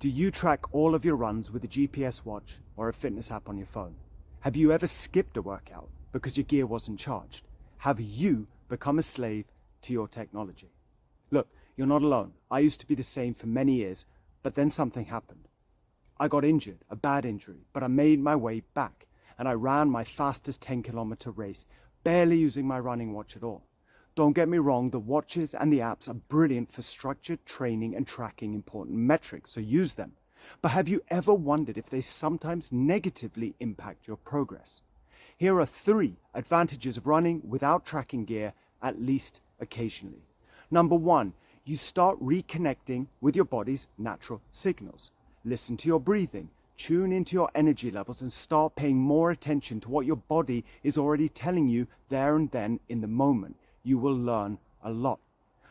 Do you track all of your runs with a GPS watch or a fitness app on your phone? Have you ever skipped a workout because your gear wasn't charged? Have you become a slave to your technology? Look, you're not alone. I used to be the same for many years, but then something happened. I got injured, a bad injury, but I made my way back and I ran my fastest 10-kilometer race, barely using my running watch at all. Don't get me wrong, the watches and the apps are brilliant for structured training and tracking important metrics, so use them. But have you ever wondered if they sometimes negatively impact your progress? Here are 3 advantages of running without tracking gear, at least occasionally. Number 1, you start reconnecting with your body's natural signals. Listen to your breathing, tune into your energy levels, and start paying more attention to what your body is already telling you there and then in the moment. You will learn a lot.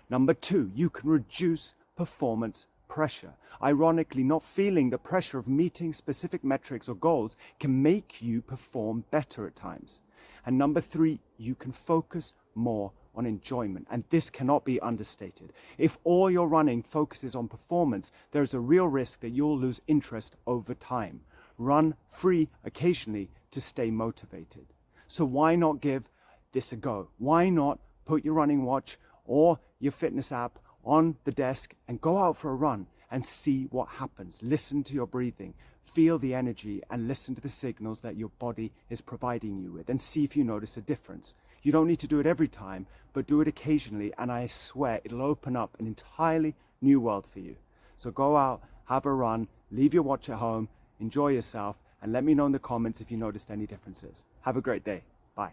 Number 2, you can reduce performance pressure. Ironically, not feeling the pressure of meeting specific metrics or goals can make you perform better at times. And number 3, you can focus more on enjoyment, and this cannot be understated. If all your running focuses on performance, there's a real risk that you'll lose interest over time. Run free occasionally to stay motivated. So why not give this a go? Why not put your running watch or your fitness app on the desk and go out for a run and see what happens? Listen to your breathing, feel the energy, and listen to the signals that your body is providing you with, and see if you notice a difference. You don't need to do it every time, but do it occasionally, and I swear it'll open up an entirely new world for you. So go out, have a run, leave your watch at home, enjoy yourself, and let me know in the comments if you noticed any differences. Have a great day. Bye.